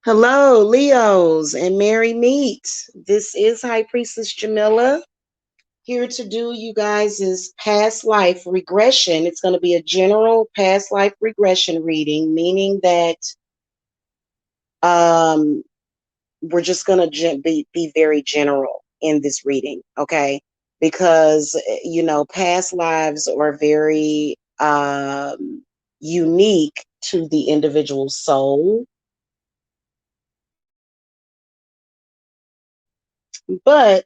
Hello, Leos and Merry Meet. This is High Priestess Jamila here to do you guys' past life regression. It's going to be a general past life regression reading, meaning that um, we're just going to be very general in this reading, okay? Because, past lives are very unique to the individual soul. But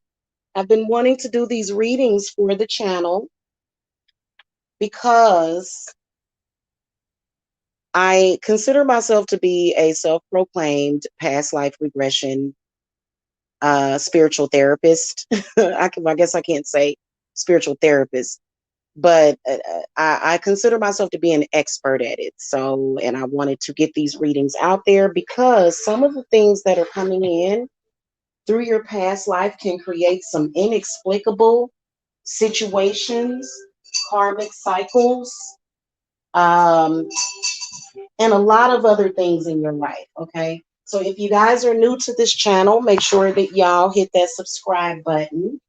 I've been wanting to do these readings for the channel because I consider myself to be a self-proclaimed past life regression spiritual therapist. I guess I can't say spiritual therapist, but I consider myself to be an expert at it. So, and I wanted to get these readings out there because some of the things that are coming in through your past life can create some inexplicable situations, karmic cycles, um, and a lot of other things in your life. Okay. So if you guys are new to this channel, make sure that y'all hit that subscribe button.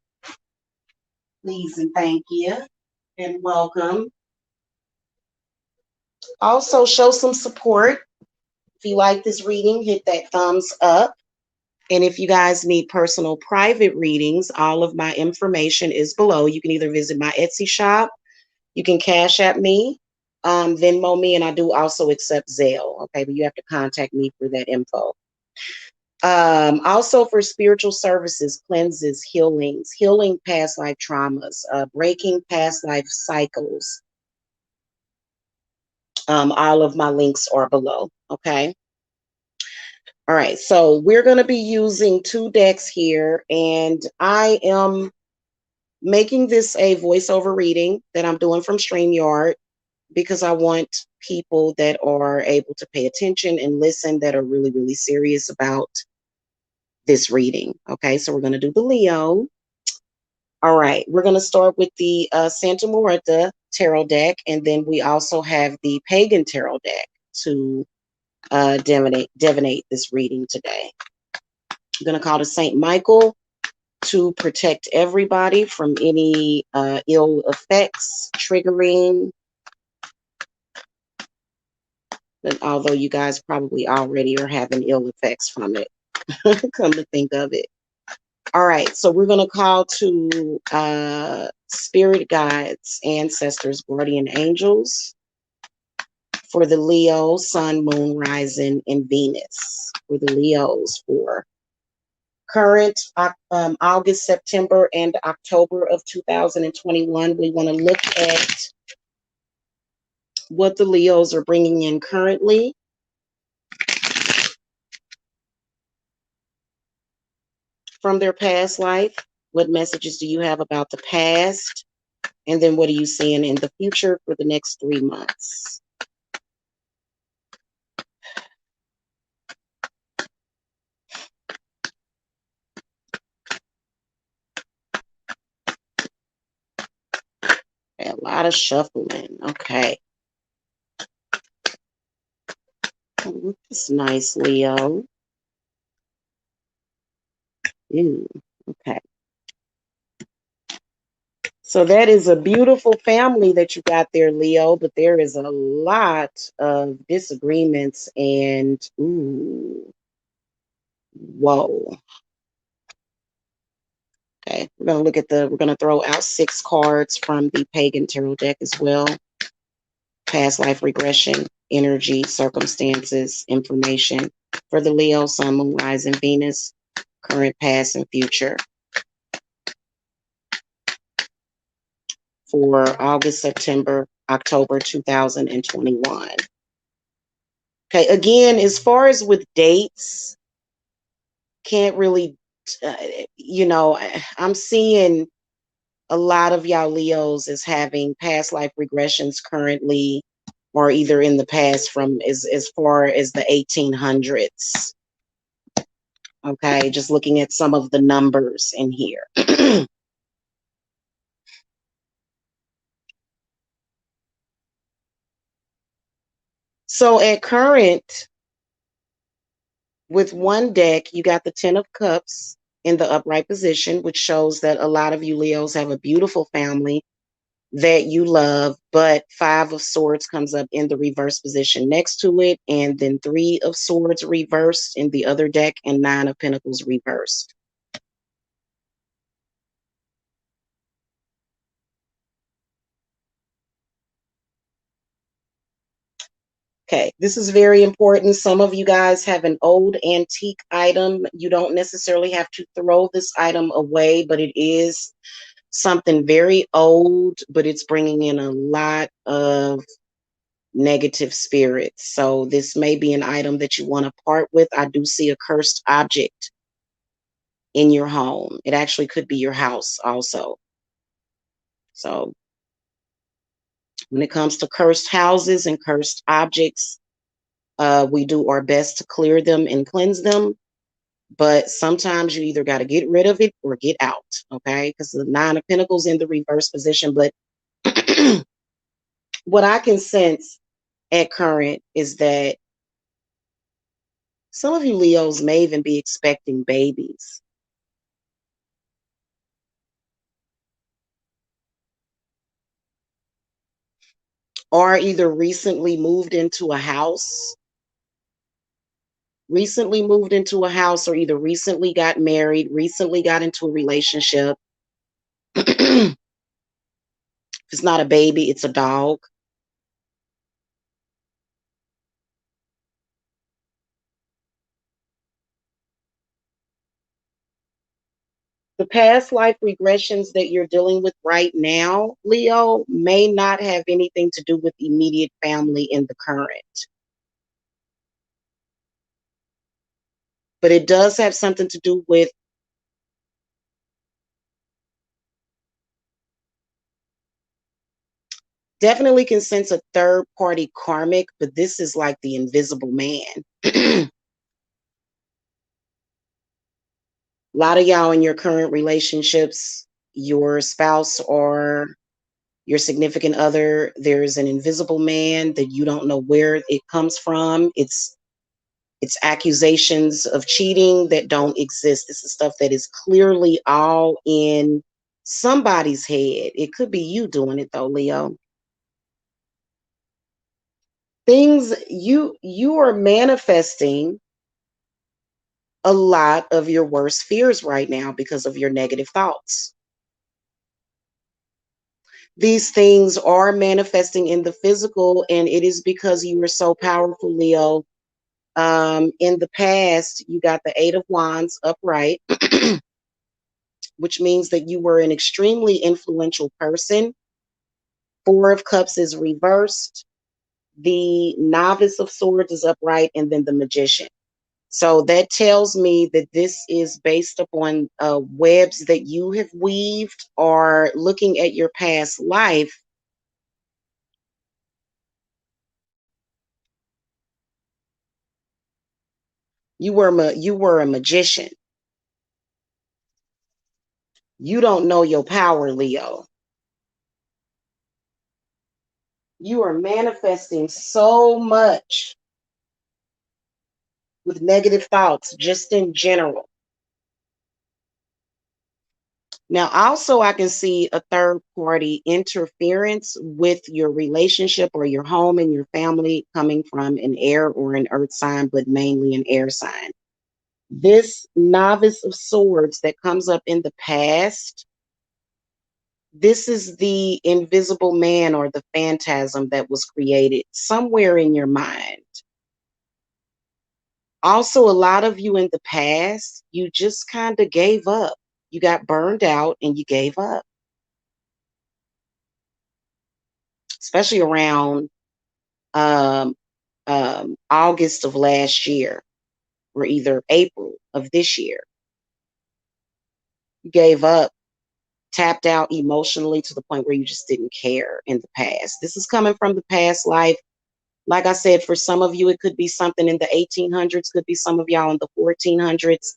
Please and thank you. And welcome. Also, show some support. If you like this reading, hit that thumbs up. And if you guys need personal private readings, all of my information is below. You can either visit my Etsy shop, you can Cashapp me, Venmo me, and I do also accept Zelle. Okay, but you have to contact me for that info. Also for spiritual services, cleanses, healings, healing past life traumas, breaking past life cycles. All of my links are below. Okay. All right, so we're going to be using two decks here, and I am making this a voiceover reading that I'm doing from StreamYard because I want people that are able to pay attention and listen, that are really, really serious about this reading. Okay, so we're going to do the Leo. All right, we're going to start with the Santa Muerta tarot deck, and then we also have the Pagan tarot deck to divinate this reading today. I'm going to call to Saint Michael to protect everybody from any ill effects, triggering. And although you guys probably already are having ill effects from it, come to think of it. All right, so we're going to call to spirit guides, ancestors, guardian angels for the Leo, Sun, Moon, Rising, and Venus. For the Leos for current August, September, and October of 2021. We want to look at what the Leos are bringing in currently. From their past life. What messages do you have about the past? And then what are you seeing in the future for the next 3 months? A lot of shuffling. Okay. It's nice, Leo. Ooh, okay. So that is a beautiful family that you got there, Leo, but there is a lot of disagreements and, ooh, whoa. Okay, we're going to throw out 6 cards from the Pagan Tarot deck as well. Past life regression, energy, circumstances, information for the Leo, Sun, Moon, Rising, Venus, current, past, and future. For August, September, October 2021. Okay, again, as far as with dates, can't really, I'm seeing a lot of y'all Leos as having past life regressions currently, or either in the past from as far as the 1800s. Okay, just looking at some of the numbers in here. So at current, With one deck, you got the Ten of Cups in the upright position, which shows that a lot of you Leos have a beautiful family that you love, but Five of Swords comes up in the reverse position next to it, and then Three of Swords reversed in the other deck, and Nine of Pentacles reversed. Okay, this is very important. Some of you guys have an old antique item. You don't necessarily have to throw this item away, but it is something very old, but it's bringing in a lot of negative spirits. So this may be an item that you want to part with. I do see a cursed object in your home. It actually could be your house also. So when it comes to cursed houses and cursed objects, we do our best to clear them and cleanse them. But sometimes you either got to get rid of it or get out, okay? Because the Nine of Pentacles in the reverse position. But what I can sense at current is that some of you Leos may even be expecting babies. Or either recently moved into a house, or either recently got married, recently got into a relationship. If it's not a baby, it's a dog. The past life regressions that you're dealing with right now, Leo, may not have anything to do with immediate family in the current. But it does have something to do with definitely can sense a third party karmic, but this is like the invisible man. A lot of y'all in your current relationships, your spouse or your significant other, there's an invisible man that you don't know where it comes from. It's accusations of cheating that don't exist. This is stuff that is clearly all in somebody's head. It could be you doing it though, Leo. Things you are manifesting a lot of your worst fears right now because of your negative thoughts. These things are manifesting in the physical, and it is because you were so powerful, Leo. In the past, you got the Eight of Wands upright, which means that you were an extremely influential person. Four of Cups is reversed. The Novice of Swords is upright, and then the Magician. So that tells me that this is based upon webs that you have weaved, or looking at your past life. You were a magician. You don't know your power, Leo. You are manifesting so much with negative thoughts, just in general. Now, also, I can see a third party interference with your relationship or your home and your family coming from an air or an earth sign, but mainly an air sign. This Novice of Swords that comes up in the past, this is the invisible man or the phantasm that was created somewhere in your mind. Also, a lot of you in the past, you just kind of gave up. You got burned out and you gave up, especially around um, August of last year or either April of this year. You gave up, tapped out emotionally to the point where you just didn't care in the past. This is coming from the past life. Like I said, for some of you, it could be something in the 1800s, could be some of y'all in the 1400s,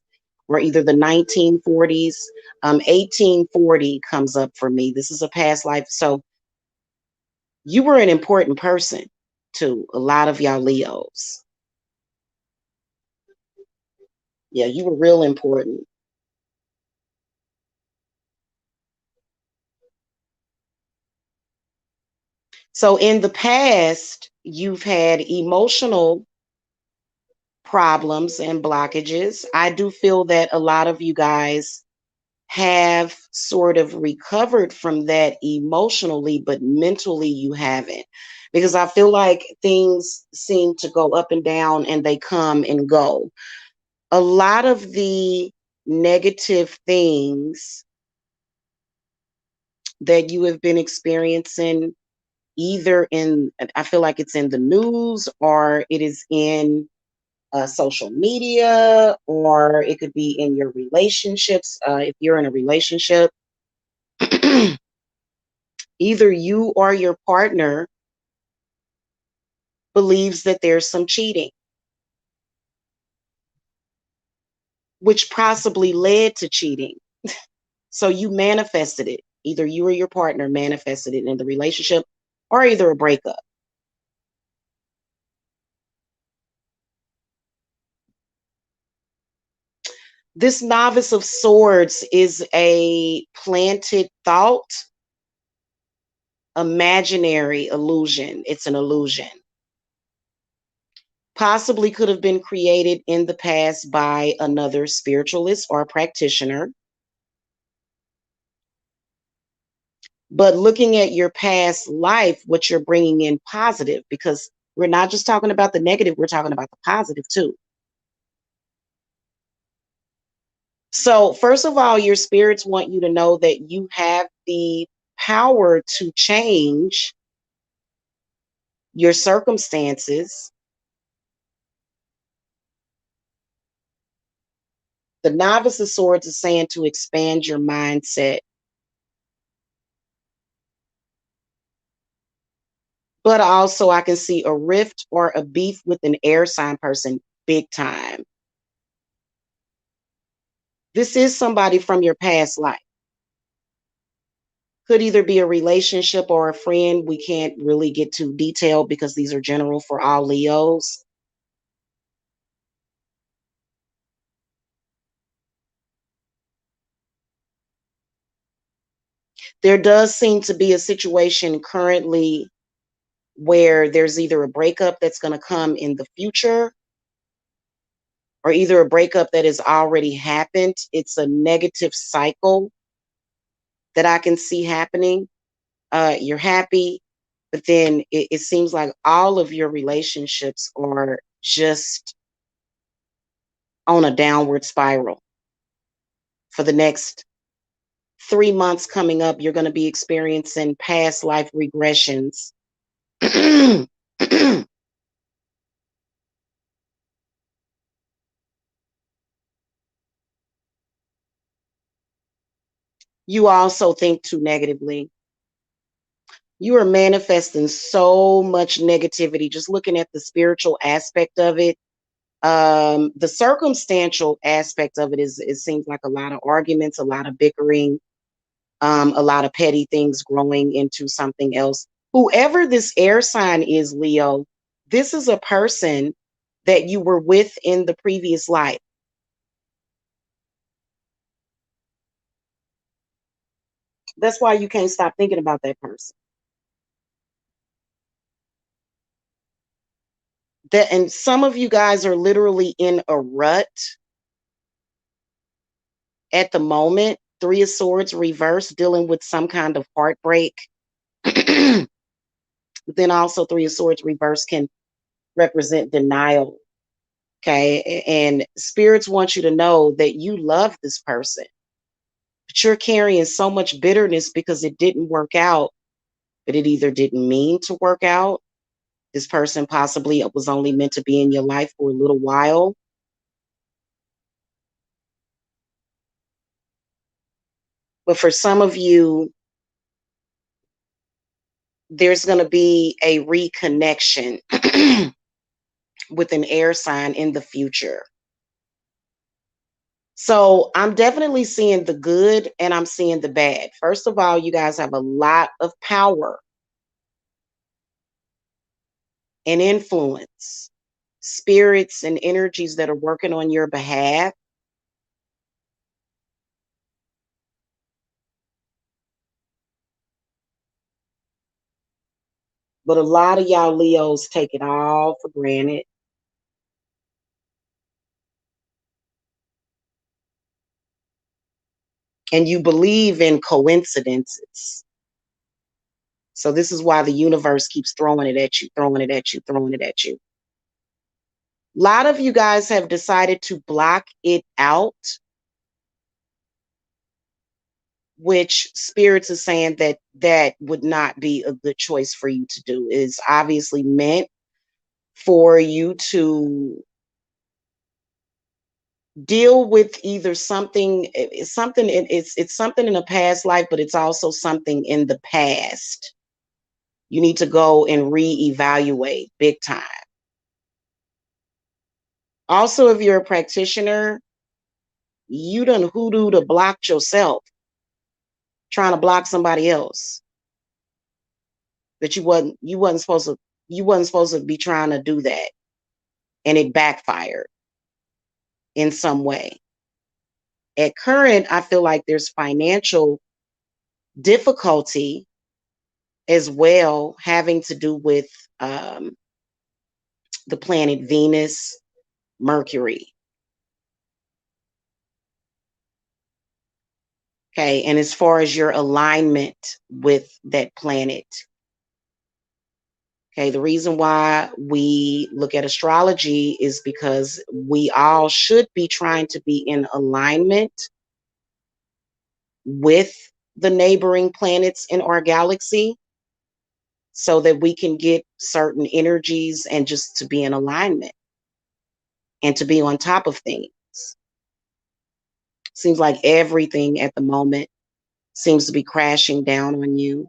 or either the 1940s. 1840 comes up for me. This is a past life. So you were an important person to a lot of y'all Leos. Yeah, you were real important. So in the past, you've had emotional problems and blockages. I do feel that a lot of you guys have sort of recovered from that emotionally, but mentally you haven't. Because I feel like things seem to go up and down and they come and go. A lot of the negative things that you have been experiencing, either in, I feel like it's in the news or it is in social media, or it could be in your relationships. If you're in a relationship, either you or your partner believes that there's some cheating, which possibly led to cheating. So you manifested it. Either you or your partner manifested it in the relationship or either a breakup. This novice of swords is a planted thought, imaginary illusion. It's an illusion. Possibly could have been created in the past by another spiritualist or practitioner. But looking at your past life, what you're bringing in positive, because we're not just talking about the negative, we're talking about the positive too. So, first of all, your spirits want you to know that you have the power to change your circumstances. The novice of swords is saying to expand your mindset. But also, I can see a rift or a beef with an air sign person big time. This is somebody from your past life. Could either be a relationship or a friend. We can't really get too detailed because these are general for all Leos. There does seem to be a situation currently where there's either a breakup that's going to come in the future or either a breakup that has already happened. It's a negative cycle that I can see happening. You're happy, but then it seems like all of your relationships are just on a downward spiral. For the next 3 months coming up, you're going to be experiencing past life regressions. You also think too negatively. You are manifesting so much negativity, just looking at the spiritual aspect of it. The circumstantial aspect of it is, it seems like a lot of arguments, a lot of bickering, a lot of petty things growing into something else. Whoever this air sign is, Leo, this is a person that you were with in the previous life. That's why you can't stop thinking about that person. That, and some of you guys are literally in a rut at the moment. Three of Swords reverse, dealing with some kind of heartbreak. But then also Three of Swords reverse can represent denial. Okay. And spirits want you to know that you love this person, but you're carrying so much bitterness because it didn't work out, but it either didn't mean to work out. This person possibly was only meant to be in your life for a little while. But for some of you, there's going to be a reconnection with an air sign in the future. So I'm definitely seeing the good and I'm seeing the bad. First of all, you guys have a lot of power and influence, spirits and energies that are working on your behalf. But a lot of y'all Leos take it all for granted. And you believe in coincidences. So this is why the universe keeps throwing it at you, throwing it at you, throwing it at you. A lot of you guys have decided to block it out, which spirits is saying that that would not be a good choice for you to do. It is obviously meant for you to deal with either something, it's something in a past life, but it's also something in the past. You need to go and reevaluate big time. Also, if you're a practitioner, you done hoodoo to block yourself, trying to block somebody else that you wasn't supposed to be trying to do that, and it backfired in some way. At current, I feel like there's financial difficulty as well, having to do with um, the planet Venus, Mercury. Okay, and as far as your alignment with that planet, okay, the reason why we look at astrology is because we all should be trying to be in alignment with the neighboring planets in our galaxy so that we can get certain energies and just to be in alignment and to be on top of things. Seems like everything at the moment seems to be crashing down on you.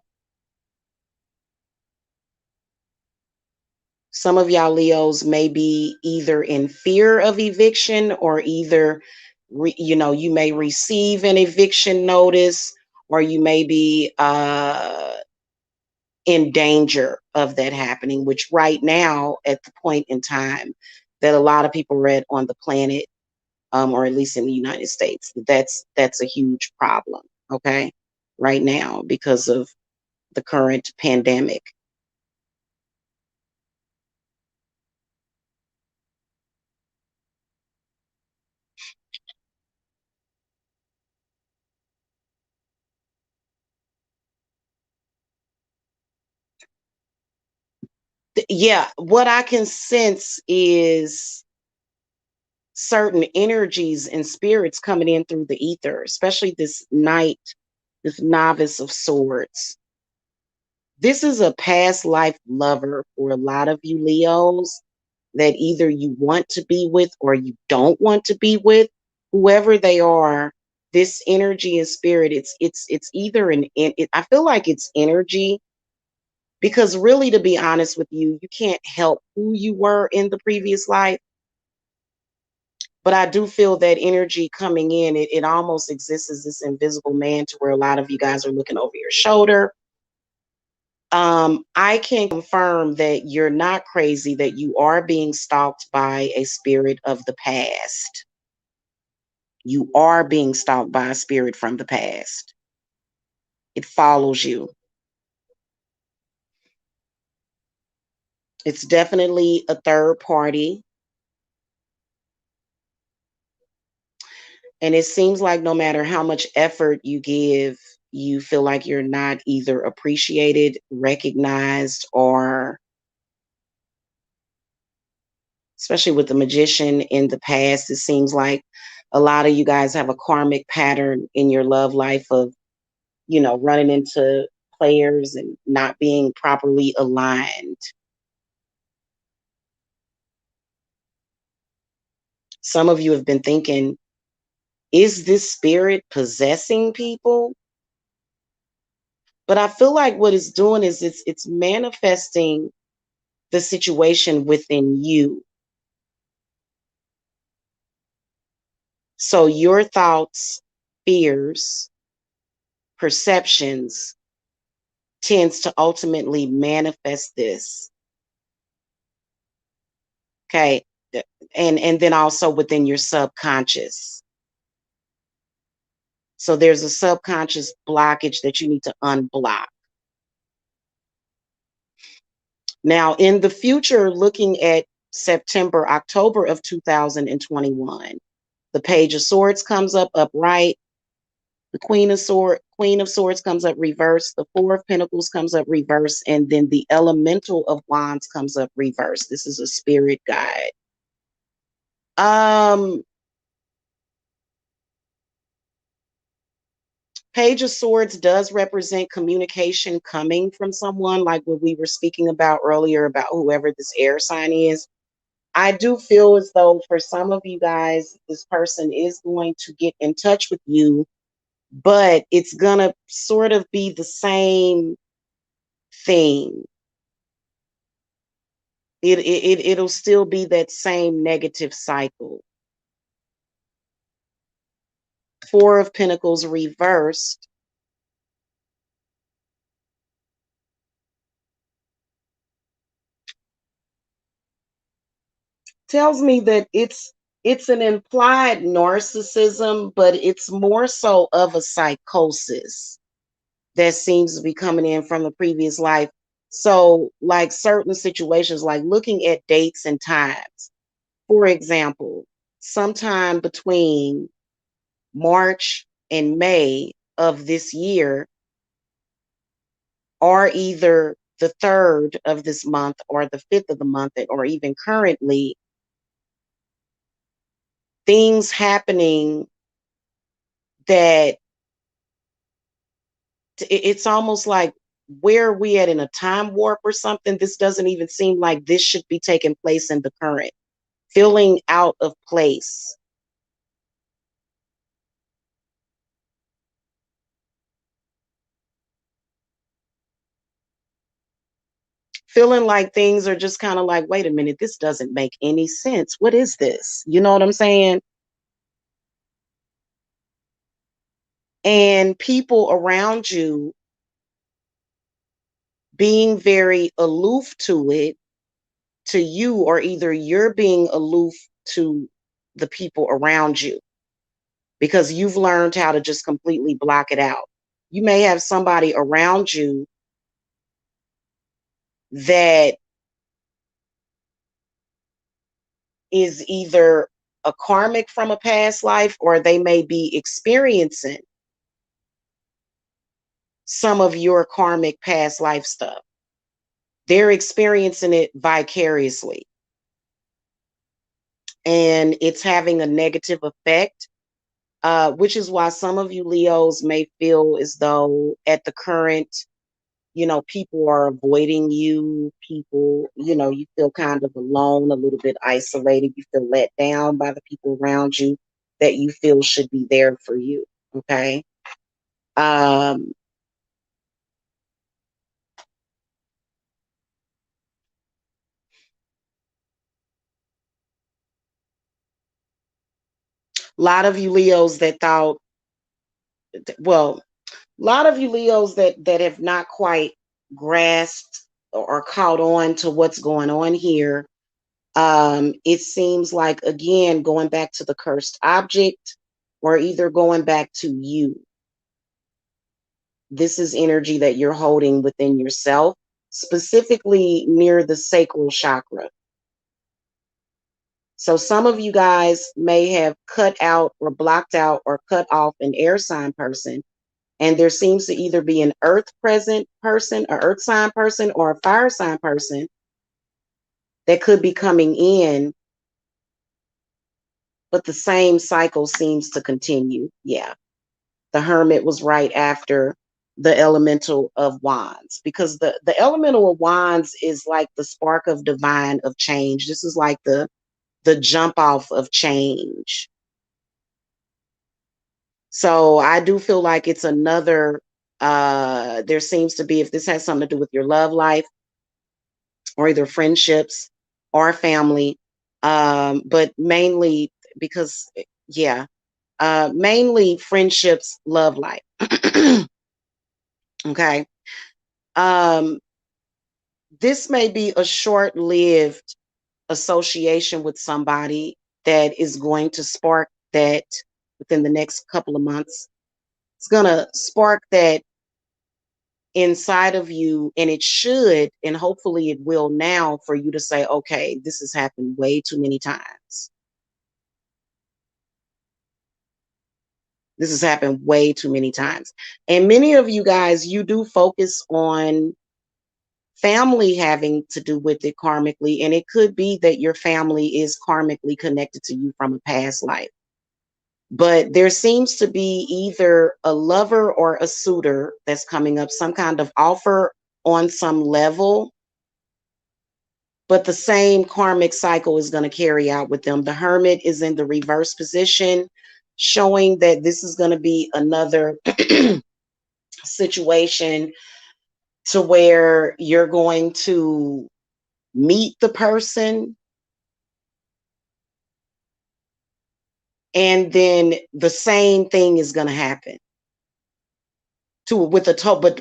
Some of y'all Leos may be either in fear of eviction or either, you may receive an eviction notice, or you may be in danger of that happening, which right now, at the point in time that a lot of people are at on the planet, or at least in the United States, that's a huge problem, okay, right now because of the current pandemic. Yeah, what I can sense is certain energies and spirits coming in through the ether, especially this knight, this novice of swords. This is a past life lover for a lot of you Leos that either you want to be with or you don't want to be with. Whoever they are, this energy and spirit, it's either I feel like it's energy, because really, to be honest with you, you can't help who you were in the previous life. But I do feel that energy coming in, it almost exists as this invisible man to where a lot of you guys are looking over your shoulder. I can confirm that you're not crazy, that you are being stalked by a spirit of the past. You are being stalked by a spirit from the past. It follows you. It's definitely a third party. And it seems like no matter how much effort you give, you feel like you're not either appreciated, recognized, or especially with the magician in the past, it seems like a lot of you guys have a karmic pattern in your love life of, running into players and not being properly aligned. Some of you have been thinking, is this spirit possessing people? But I feel like what it's doing is it's manifesting the situation within you. So your thoughts, fears, perceptions tends to ultimately manifest this. Okay. And then also within your subconscious. So there's a subconscious blockage that you need to unblock. Now, in the future, looking at September, October of 2021, the Page of Swords comes up upright. The Queen of Swords comes up reverse. The Four of Pentacles comes up reverse. And then the Elemental of Wands comes up reverse. This is a spirit guide. Page of Swords does represent communication coming from someone, like what we were speaking about earlier about whoever this air sign is. I do feel as though for some of you guys, this person is going to get in touch with you, but it's going to sort of be the same thing. It'll still be that same negative cycle. Four of Pentacles reversed tells me that it's an implied narcissism, but it's more so of a psychosis that seems to be coming in from the previous life. So, like certain situations, like looking at dates and times. For example, sometime between March and May of this year, or either the 3rd of this month or the 5th of the month, or even currently, things happening that it's almost like, where are we at in a time warp or something? This doesn't even seem like this should be taking place in the current. Feeling out of place. Feeling like things are just kind of like, wait a minute, this doesn't make any sense. What is this? You know what I'm saying? And people around you being very aloof to it, to you, or either you're being aloof to the people around you because you've learned how to just completely block it out. You may have somebody around you that is either a karmic from a past life, or they may be experiencing some of your karmic past life stuff. They're experiencing it vicariously, and it's having a negative effect, which is why some of you Leos may feel as though at the current, people are avoiding you. People, you feel kind of alone, a little bit isolated. You feel let down by the people around you that you feel should be there for you. Okay. A lot of you Leos that thought, well, a lot of you Leos that have not quite grasped or caught on to what's going on here. It seems like, again, going back to the cursed object, or either going back to you. This is energy that you're holding within yourself, specifically near the sacral chakra. So some of you guys may have cut out or blocked out or cut off an air sign person. And there seems to either be an earth present person, an earth sign person, or a fire sign person that could be coming in. But the same cycle seems to continue. Yeah. The Hermit was right after the Elemental of Wands, because the Elemental of Wands is like the spark of divine of change. This is like the jump off of change. So I do feel like it's another, there seems to be, if this has something to do with your love life, or either friendships or family, but mainly because, yeah, mainly friendships, love life. Okay. This may be a short-lived association with somebody that is going to spark that within the next couple of months. It's going to spark that inside of you, and it should, and hopefully it will now, for you to say, okay, this has happened way too many times. This has happened way too many times. And many of you guys, you do focus on family having to do with it karmically, and it could be that your family is karmically connected to you from a past life. But there seems to be either a lover or a suitor that's coming up, some kind of offer on some level, but the same karmic cycle is going to carry out with them. The Hermit is in the reverse position, showing that this is going to be another situation to where you're going to meet the person, and then the same thing is going to happen to with a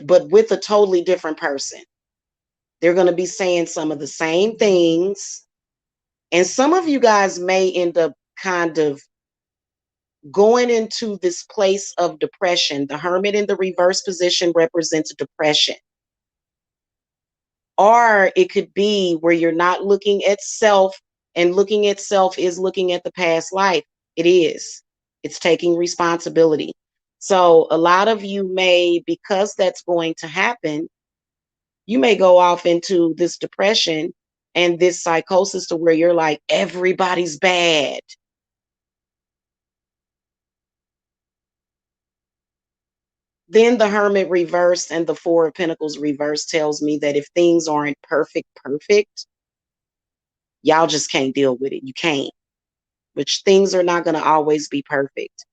but with a totally different person. They're going to be saying some of the same things, and some of you guys may end up kind of going into this place of depression. The Hermit in the reverse position represents depression. Or it could be where you're not looking at self, and looking at self is looking at the past life. It is. It's taking responsibility. So a lot of you may, because that's going to happen, you may go off into this depression and this psychosis to where you're like, everybody's bad. Then the Hermit reversed and the Four of Pentacles reversed tells me that if things aren't perfect, y'all just can't deal with it. You can't. Which things are not going to always be perfect.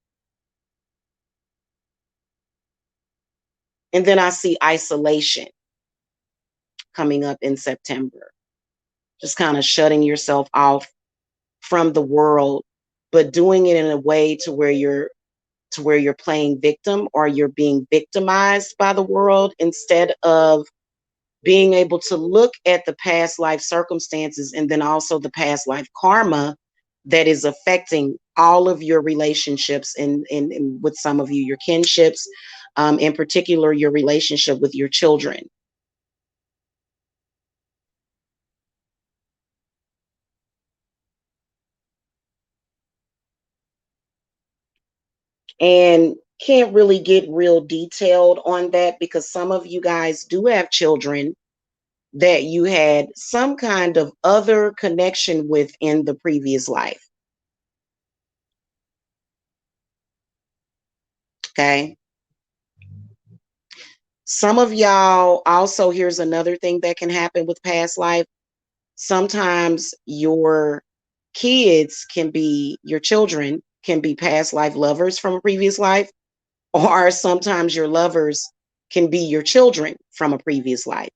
And then I see isolation coming up in September. Just kind of shutting yourself off from the world, but doing it in a way to where you're playing victim, or you're being victimized by the world, instead of being able to look at the past life circumstances and then also the past life karma that is affecting all of your relationships, and with some of you, your kinships, in particular, your relationship with your children. And can't really get real detailed on that because some of you guys do have children that you had some kind of other connection with in the previous life. Okay. Some of y'all also, here's another thing that can happen with past life. Sometimes your kids can be, your children can be past life lovers from a previous life, or sometimes your lovers can be your children from a previous life,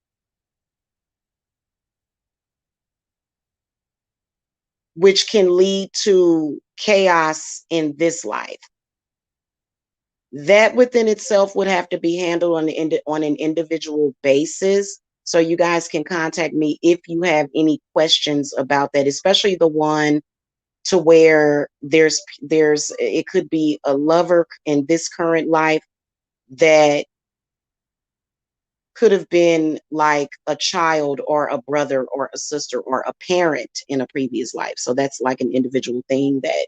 which can lead to chaos in this life. That within itself would have to be handled on an individual basis. So you guys can contact me if you have any questions about that, especially the one to where there's it could be a lover in this current life that could have been like a child or a brother or a sister or a parent in a previous life. So that's like an individual thing that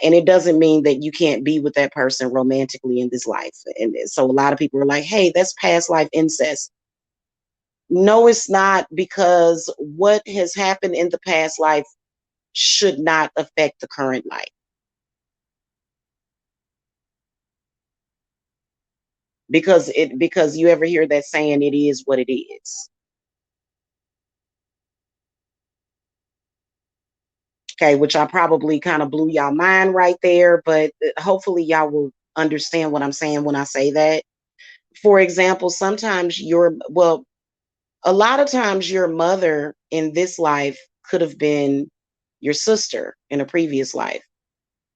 and it doesn't mean that you can't be with that person romantically in this life. And so a lot of people are like, hey, that's past life incest. No, it's not, because what has happened in the past life should not affect the current life. Because you ever hear that saying, it is what it is. Okay, which I probably kind of blew y'all mind right there, but hopefully y'all will understand what I'm saying when I say that. For example, sometimes a lot of times your mother in this life could have been your sister in a previous life,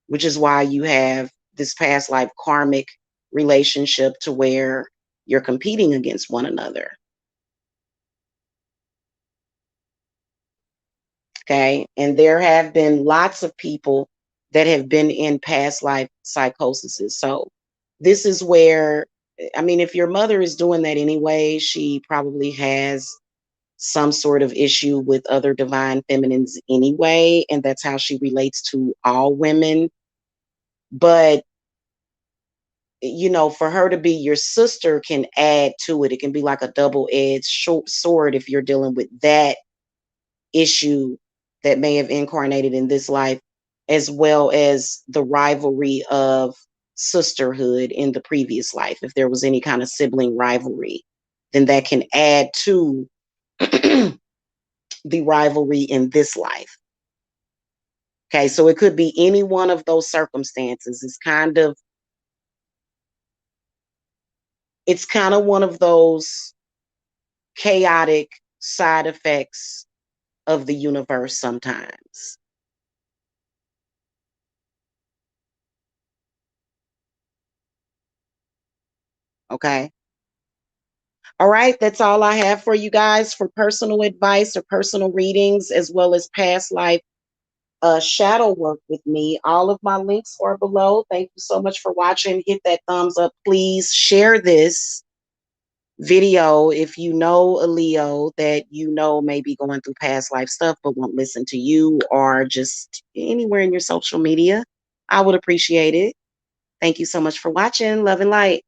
which is why you have this past life karmic relationship to where you're competing against one another. Okay. And there have been lots of people that have been in past life psychoses. So this is where I mean, if your mother is doing that anyway, she probably has some sort of issue with other divine feminines anyway, and that's how she relates to all women. But for her to be your sister can add to it. It can be like a double-edged sword if you're dealing with that issue that may have incarnated in this life, as well as the rivalry of sisterhood in the previous life. If there was any kind of sibling rivalry, then that can add to the rivalry in this life. Okay, so it could be any one of those circumstances. It's kind of one of those chaotic side effects of the universe sometimes. Okay. All right, that's all I have for you guys for personal advice or personal readings, as well as past life shadow work with me. All of my links are below. Thank you so much for watching. Hit that thumbs up. Please share this video if you know a Leo that may be going through past life stuff but won't listen to you, or just anywhere in your social media. I would appreciate it. Thank you so much for watching. Love and light.